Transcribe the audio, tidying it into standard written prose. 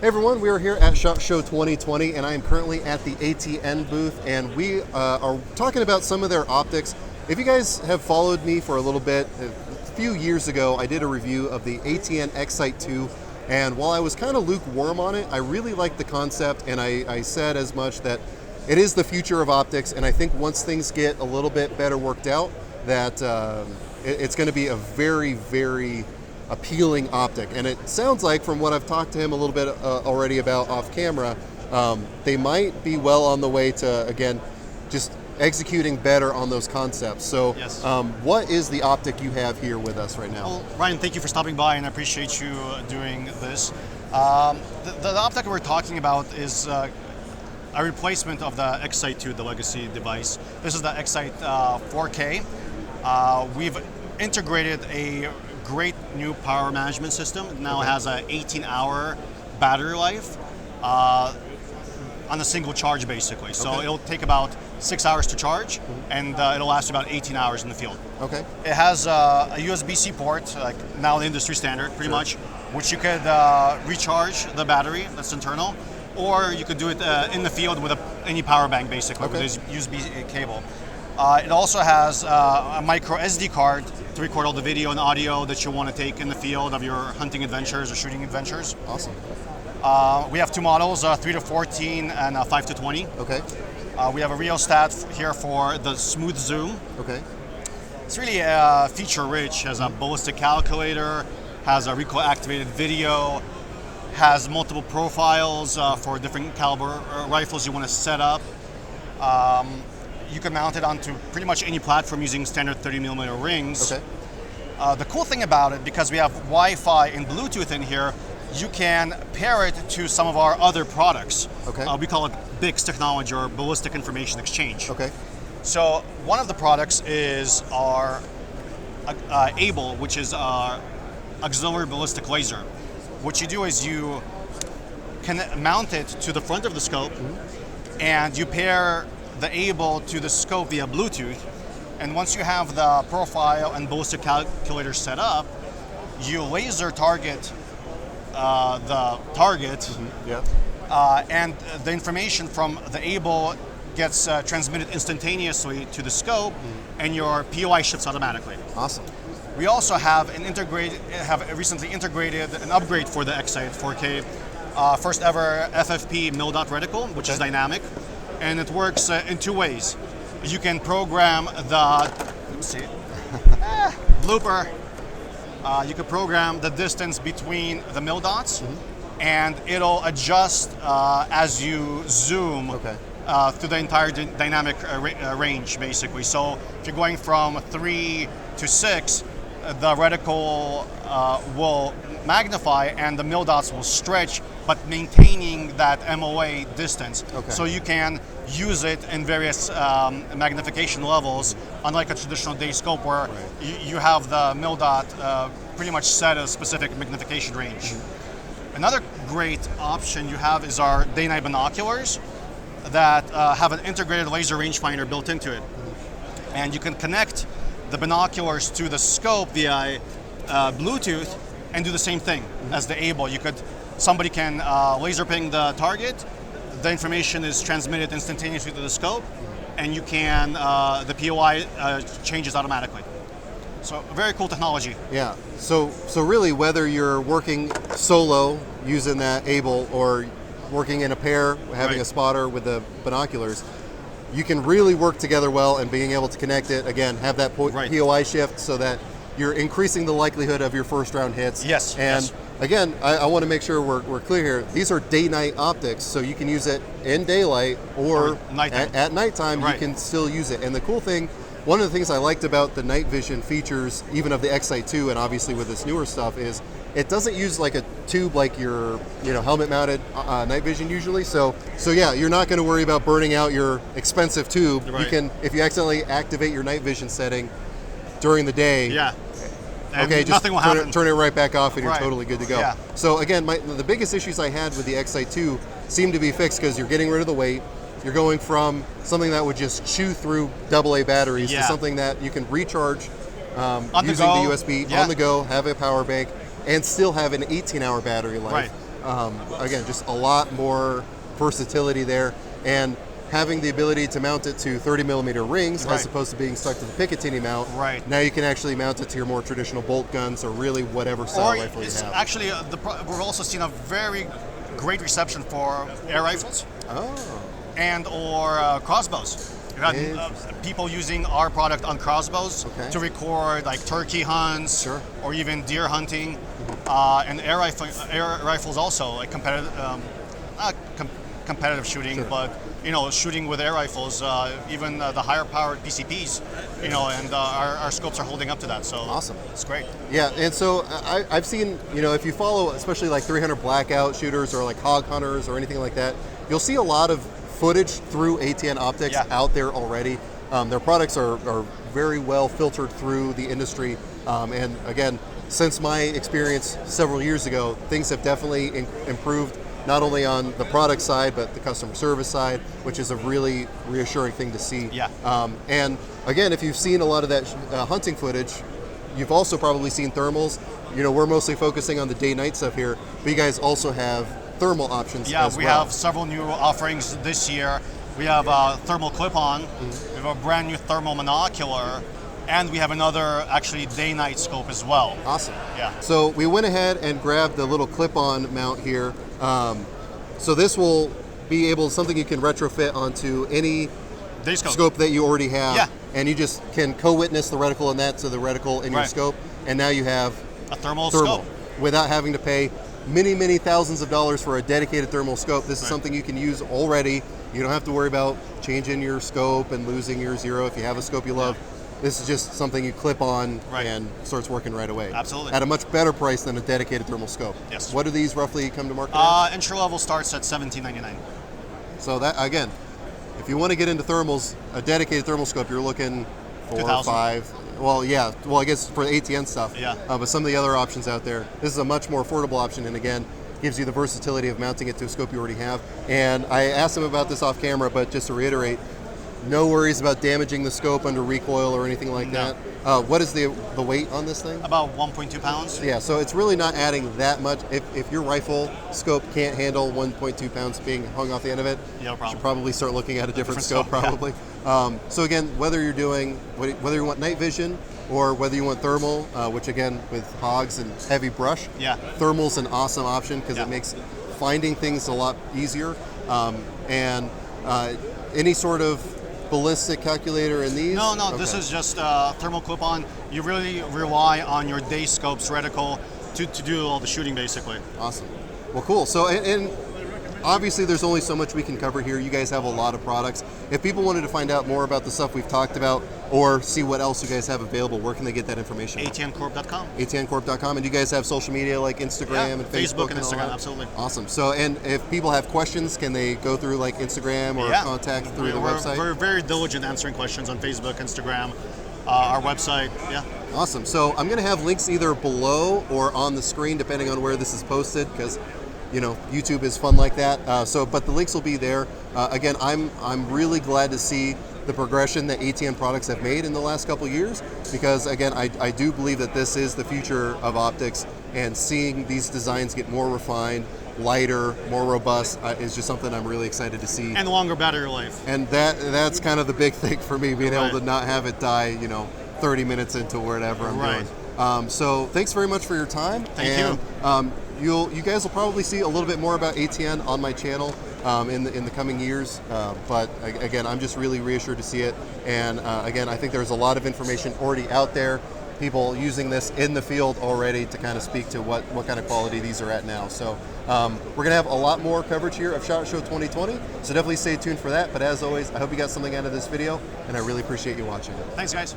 Hey everyone, we are here at SHOT Show 2020 and I am currently at the ATN booth and we are talking about some of their optics. If you guys have followed me for a little bit, a few years ago I did a review of the ATN X-Sight 2 and while I was kind of lukewarm on it, I really liked the concept and I said as much that it is the future of optics and I think once things get a little bit better worked out that it's going to be a very, very appealing optic, and it sounds like from what I've talked to him a little bit already about off camera, they might be well on the way to, again, just executing better on those concepts. So yes. What is the optic you have here with us right now? Well, Ryan, thank you for stopping by and I appreciate you doing this. The optic we're talking about is a replacement of the X-Sight 2, the legacy device. This is the X-Sight 4K. We've integrated a great new power management system. It now has an 18-hour battery life on a single charge, basically. So it'll take about 6 hours to charge, and it'll last about 18 hours in the field. Okay. It has a USB-C port, like now the industry standard, pretty much, which you could recharge the battery that's internal, or you could do it in the field with any power bank, basically, with this USB cable. It also has a micro SD card to record all the video and audio that you want to take in the field of your hunting adventures or shooting adventures. Awesome. We have two models, 3 to 14 and 5 to 20. Okay. We have a rheostat here for the smooth zoom. Okay. It's really feature rich, has a ballistic calculator, has a recoil activated video, has multiple profiles for different caliber rifles you want to set up. You can mount it onto pretty much any platform using standard 30mm rings. Okay. The cool thing about it, because we have Wi-Fi and Bluetooth in here, you can pair it to some of our other products. Okay. We call it BICS technology, or Ballistic Information Exchange. Okay. So one of the products is our ABLE, which is our auxiliary ballistic laser. What you do is you can mount it to the front of the scope, and you pair the ABLE to the scope via Bluetooth, and once you have the profile and ballistic calculator set up, you laser target the target, and the information from the ABLE gets transmitted instantaneously to the scope, and your POI shifts automatically. Awesome. We also have recently integrated an upgrade for the X-Sight 4K, first ever FFP mil-dot reticle, which is dynamic. And it works in two ways. You can program the blooper. You can program the distance between the mil dots, and it'll adjust as you zoom through the entire dynamic range, basically. So if you're going from 3 to 6, the reticle will magnify and the mil dots will stretch, but maintaining that MOA distance. So you can use it in various magnification levels, unlike a traditional day scope where you have the mil dot pretty much set a specific magnification range. Another great option you have is our day-night binoculars that have an integrated laser rangefinder built into it. And you can connect the binoculars to the scope via Bluetooth and do the same thing as the ABLE. Somebody can laser ping the target, the information is transmitted instantaneously to the scope, and you can, the POI changes automatically. So very cool technology. Yeah, so really whether you're working solo using that ABLE or working in a pair, having a spotter with the binoculars, you can really work together well, and being able to connect it, again, have that POI shift so that you're increasing the likelihood of your first round hits. Yes. And again, I want to make sure we're clear here. These are day-night optics, so you can use it in daylight or at nighttime. You can still use it. And the cool thing, one of the things I liked about the night vision features, even of the X-Sight 2, and obviously with this newer stuff, is it doesn't use like a tube like your helmet-mounted night vision usually. So yeah, you're not going to worry about burning out your expensive tube. You can, if you accidentally activate your night vision setting during the day. And just nothing will happen. Turn it right back off and you're totally good to go. So again, the biggest issues I had with the X-Sight 2 seem to be fixed because you're getting rid of the weight. You're going from something that would just chew through AA batteries to something that you can recharge using the USB on the go, have a power bank, and still have an 18-hour battery life. Again, just a lot more versatility there, and having the ability to mount it to 30 millimeter rings as opposed to being stuck to the Picatinny mount. Right. Now you can actually mount it to your more traditional bolt guns or really whatever style rifle you have. Actually, we've also seen a very great reception for air rifles and or crossbows. We've had people using our product on crossbows to record like turkey hunts or even deer hunting, and air rifles also like competitive, not competitive shooting, but shooting with air rifles, even the higher powered PCPs, and our scopes are holding up to that. So awesome, it's great. Yeah, and so I've seen, if you follow especially like 300 blackout shooters or like hog hunters or anything like that, you'll see a lot of footage through ATN optics out there already. Their products are very well filtered through the industry, and again, since my experience several years ago, things have definitely improved, not only on the product side, but the customer service side, which is a really reassuring thing to see. And again, if you've seen a lot of that hunting footage, you've also probably seen thermals. We're mostly focusing on the day-night stuff here, but you guys also have thermal options as well. We have several new offerings this year. We have a thermal clip-on, we have a brand new thermal monocular, and we have another actually day-night scope as well. Awesome. Yeah. So we went ahead and grabbed the little clip-on mount here. So this will be something you can retrofit onto any scope that you already have, and you just can co-witness the reticle in that to the reticle in your scope, and now you have a thermal scope without having to pay many thousands of dollars for a dedicated thermal scope. This is something you can use already. You don't have to worry about changing your scope and losing your zero if you have a scope you love. This is just something you clip on and starts working right away. Absolutely. At a much better price than a dedicated thermal scope. Yes. What do these roughly come to market at? Entry level starts at $17.99. So that, again, if you want to get into thermals, a dedicated thermal scope, you're looking $4 or $5. Well, yeah. Well, I guess for the ATN stuff. Yeah. But some of the other options out there, this is a much more affordable option, and again, gives you the versatility of mounting it to a scope you already have. And I asked him about this off camera, but just to reiterate, no worries about damaging the scope under recoil or anything like that. What is the weight on this thing? About 1.2 pounds. Yeah, so it's really not adding that much. If your rifle scope can't handle 1.2 pounds being hung off the end of it, no problem. You should probably start looking at a different scope probably. So again, whether you want night vision or whether you want thermal, which again with hogs and heavy brush, thermal's an awesome option because it makes finding things a lot easier. And any sort of ballistic calculator in these? No, this is just thermal clip-on. You really rely on your day scope's reticle to do all the shooting basically. Awesome. Well, cool. So, and obviously there's only so much we can cover here. You guys have a lot of products. If people wanted to find out more about the stuff we've talked about or see what else you guys have available, where can they get that information? ATNcorp.com. ATNcorp.com. And you guys have social media like Instagram and Facebook and Instagram, absolutely. Awesome. So, and if people have questions, can they go through like Instagram or contact through the website? We're very diligent answering questions on Facebook, Instagram, our website. Awesome. So I'm going to have links either below or on the screen depending on where this is posted, because YouTube is fun like that. But the links will be there. Again, I'm really glad to see the progression that ATN products have made in the last couple of years, because again, I do believe that this is the future of optics, and seeing these designs get more refined, lighter, more robust is just something I'm really excited to see. And longer battery life. And that's kind of the big thing for me, being able to not have it die, 30 minutes into whatever I'm doing. So thanks very much for your time. Thank you. You guys will probably see a little bit more about ATN on my channel in the coming years, but again, I'm just really reassured to see it. And again, I think there's a lot of information already out there, people using this in the field already to kind of speak to what kind of quality these are at now. So we're gonna have a lot more coverage here of SHOT Show 2020, so definitely stay tuned for that. But as always, I hope you got something out of this video, and I really appreciate you watching. Thanks, guys.